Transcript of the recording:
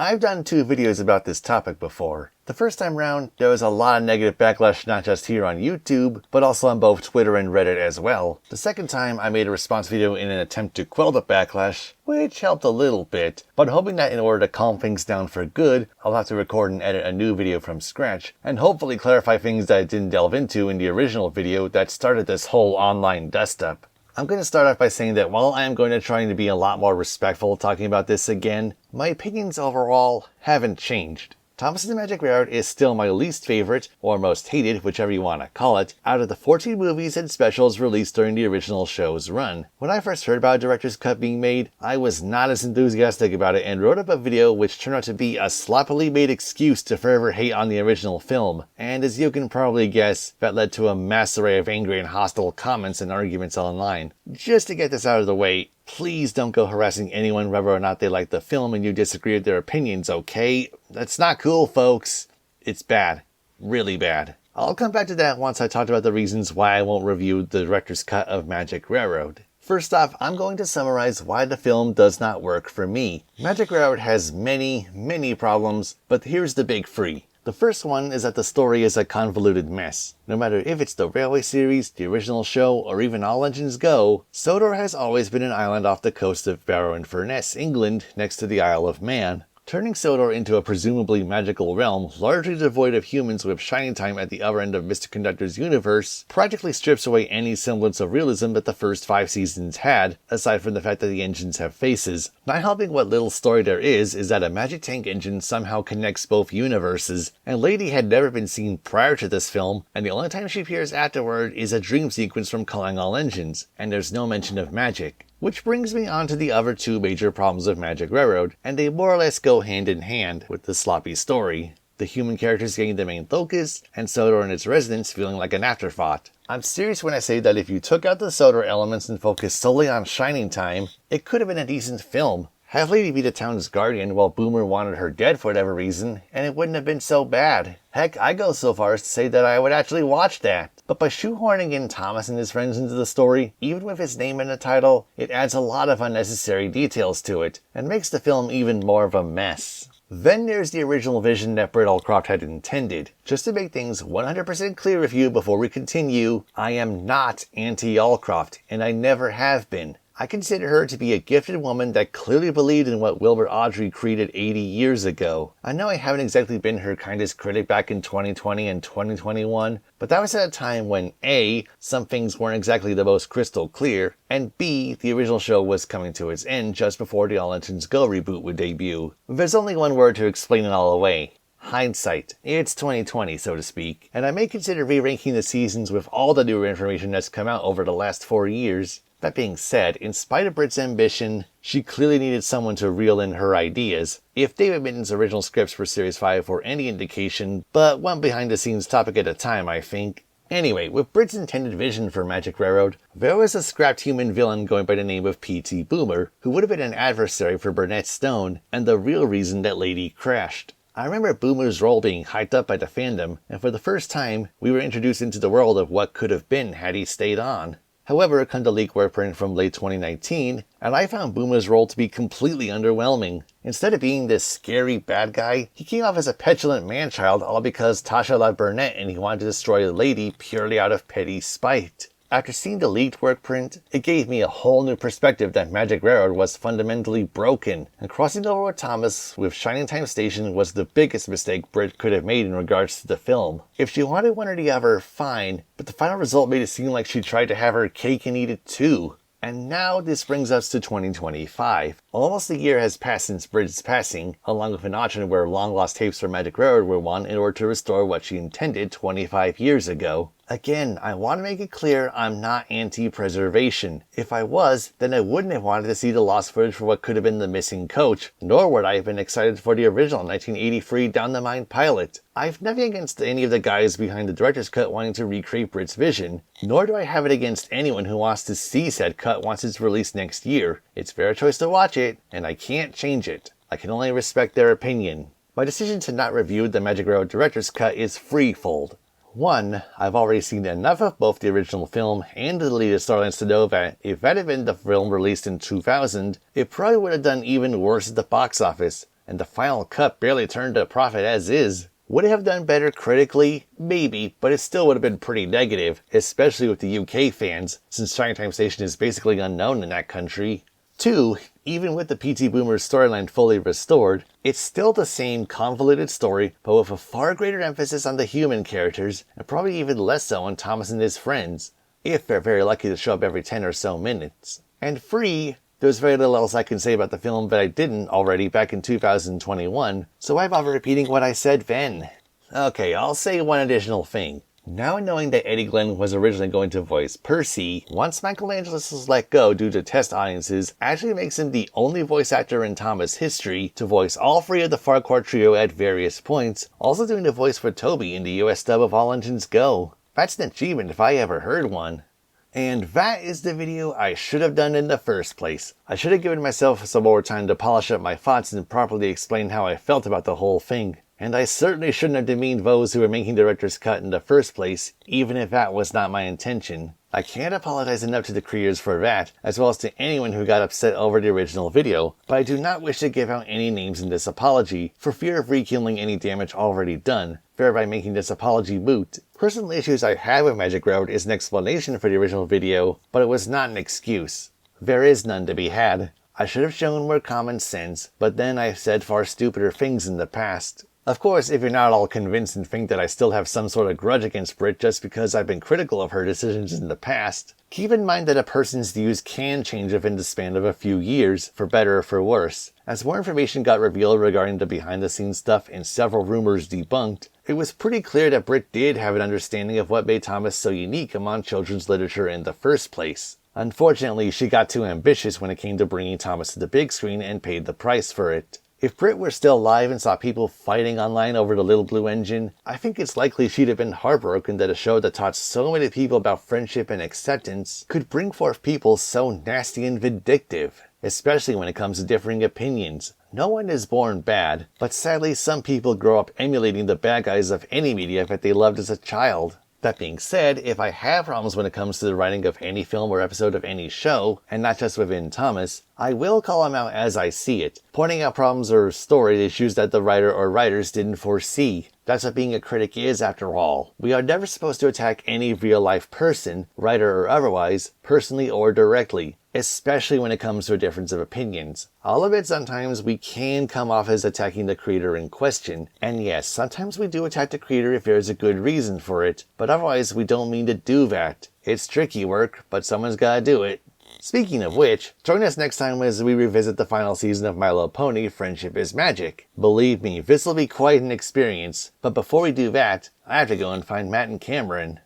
I've done 2 videos about this topic before. The first time round, there was a lot of negative backlash not just here on YouTube, but also on both Twitter and Reddit as well. The second time, I made a response video in an attempt to quell the backlash, which helped a little bit, but hoping that in order to calm things down for good, I'll have to record and edit a new video from scratch, and hopefully clarify things that I didn't delve into in the original video that started this whole online dust-up. I'm going to start off by saying that while I am going to try to be a lot more respectful talking about this again, my opinions overall haven't changed. Thomas and the Magic Railroad is still my least favorite, or most hated, whichever you want to call it, out of the 14 movies and specials released during the original show's run. When I first heard about a director's cut being made, I was not as enthusiastic about it and wrote up a video which turned out to be a sloppily made excuse to forever hate on the original film. And as you can probably guess, that led to a mass array of angry and hostile comments and arguments online. Just to get this out of the way, please don't go harassing anyone whether or not they like the film and you disagree with their opinions, okay? That's not cool, folks. It's bad. Really bad. I'll come back to that once I talked about the reasons why I won't review the director's cut of Magic Railroad. First off, I'm going to summarize why the film does not work for me. Magic Railroad has many problems, but here's the big 3. The first one is that the story is a convoluted mess. No matter if it's the Railway series, the original show, or even All Engines Go, Sodor has always been an island off the coast of Barrow-in-Furness, England, next to the Isle of Man. Turning Sodor into a presumably magical realm, largely devoid of humans with shining time at the other end of Mr. Conductor's universe, practically strips away any semblance of realism that the first 5 seasons had, aside from the fact that the engines have faces. Not helping what little story there is that a magic tank engine somehow connects both universes, and Lady had never been seen prior to this film, and the only time she appears afterward is a dream sequence from Calling All Engines, and there's no mention of magic. Which brings me on to the other 2 major problems of Magic Railroad, and they more or less go hand in hand with the sloppy story. The human characters getting the main focus, and Sodor and its residents feeling like an afterthought. I'm serious when I say that if you took out the Sodor elements and focused solely on shining time, it could have been a decent film. Have Lady be the town's guardian while Boomer wanted her dead for whatever reason, and it wouldn't have been so bad. Heck, I go so far as to say that I would actually watch that. But by shoehorning in Thomas and his friends into the story, even with his name in the title, it adds a lot of unnecessary details to it, and makes the film even more of a mess. Then there's the original vision that Britt Allcroft had intended. Just to make things 100% clear with you before we continue, I am not anti-Allcroft, and I never have been. I consider her to be a gifted woman that clearly believed in what Wilbur Awdry created 80 years ago. I know I haven't exactly been her kindest critic back in 2020 and 2021, but that was at a time when A, some things weren't exactly the most crystal clear, and B, the original show was coming to its end just before the All Engines Go reboot would debut. There's only one word to explain it all away. Hindsight. It's 2020, so to speak, and I may consider re-ranking the seasons with all the newer information that's come out over the last 4 years. That being said, in spite of Britt's ambition, she clearly needed someone to reel in her ideas. If David Mitten's original scripts for Series 5 were any indication, but one behind-the-scenes topic at a time, I think. Anyway, with Britt's intended vision for Magic Railroad, there was a scrapped human villain going by the name of P.T. Boomer, who would have been an adversary for Burnett Stone, and the real reason that Lady crashed. I remember Boomer's role being hyped up by the fandom, and for the first time, we were introduced into the world of what could have been had he stayed on. However, it come to leak work print from late 2019, and I found Boomer's role to be completely underwhelming. Instead of being this scary bad guy, he came off as a petulant man-child all because Tasha loved Burnett and he wanted to destroy the lady purely out of petty spite. After seeing the leaked work print, it gave me a whole new perspective that Magic Railroad was fundamentally broken, and crossing over with Thomas with Shining Time Station was the biggest mistake Britt could have made in regards to the film. If she wanted one or the other, fine, but the final result made it seem like she tried to have her cake and eat it too. And now this brings us to 2025. Almost a year has passed since Britt's passing, along with an option where long-lost tapes from Magic Railroad were won in order to restore what she intended 25 years ago. Again, I want to make it clear I'm not anti-preservation. If I was, then I wouldn't have wanted to see the lost footage for what could have been the missing coach, nor would I have been excited for the original 1983 Down the Mine pilot. I've nothing against any of the guys behind the director's cut wanting to recreate Britt's vision, nor do I have it against anyone who wants to see said cut once it's released next year. It's their choice to watch it, and I can't change it. I can only respect their opinion. My decision to not review the Magic Railroad director's cut is threefold. 1. I've already seen enough of both the original film and the deleted storylines to know that if that had been the film released in 2000, it probably would have done even worse at the box office, and the final cut barely turned a profit as is. Would it have done better critically? Maybe, but it still would have been pretty negative, especially with the UK fans, since Chinatown Station is basically unknown in that country. 2. Even with the PT Boomers storyline fully restored, it's still the same convoluted story, but with a far greater emphasis on the human characters, and probably even less so on Thomas and his friends, if they're very lucky to show up every 10 or so minutes. And 3. There's very little else I can say about the film that I didn't already back in 2021, so why bother repeating what I said then? Okay, I'll say one additional thing. Now knowing that Eddie Glenn was originally going to voice Percy, once Michael Angelos was let go due to test audiences, actually makes him the only voice actor in Thomas history to voice all 3 of the Farquhar trio at various points, also doing the voice for Toby in the US dub of All Engines Go. That's an achievement if I ever heard one. And that is the video I should have done in the first place. I should have given myself some more time to polish up my thoughts and properly explain how I felt about the whole thing. And I certainly shouldn't have demeaned those who were making director's cut in the first place, even if that was not my intention. I can't apologize enough to the creators for that, as well as to anyone who got upset over the original video, but I do not wish to give out any names in this apology, for fear of rekindling any damage already done, thereby making this apology moot. Personal issues I have with Magic Road is an explanation for the original video, but it was not an excuse. There is none to be had. I should have shown more common sense, but then I've said far stupider things in the past. Of course, if you're not all convinced and think that I still have some sort of grudge against Britt just because I've been critical of her decisions in the past, keep in mind that a person's views can change within the span of a few years, for better or for worse. As more information got revealed regarding the behind-the-scenes stuff and several rumors debunked, it was pretty clear that Britt did have an understanding of what made Thomas so unique among children's literature in the first place. Unfortunately, she got too ambitious when it came to bringing Thomas to the big screen and paid the price for it. If Britt were still alive and saw people fighting online over the Little Blue Engine, I think it's likely she'd have been heartbroken that a show that taught so many people about friendship and acceptance could bring forth people so nasty and vindictive, especially when it comes to differing opinions. No one is born bad, but sadly some people grow up emulating the bad guys of any media that they loved as a child. That being said, if I have problems when it comes to the writing of any film or episode of any show, and not just within Thomas, I will call them out as I see it, pointing out problems or story issues that the writer or writers didn't foresee. That's what being a critic is, after all. We are never supposed to attack any real-life person, writer or otherwise, personally or directly, especially when it comes to a difference of opinions. I'll admit sometimes we can come off as attacking the creator in question, and yes, sometimes we do attack the creator if there's a good reason for it, but otherwise we don't mean to do that. It's tricky work, but someone's gotta do it. Speaking of which, join us next time as we revisit the final season of My Little Pony, Friendship is Magic. Believe me, this will be quite an experience, but before we do that, I have to go and find Matt and Cameron.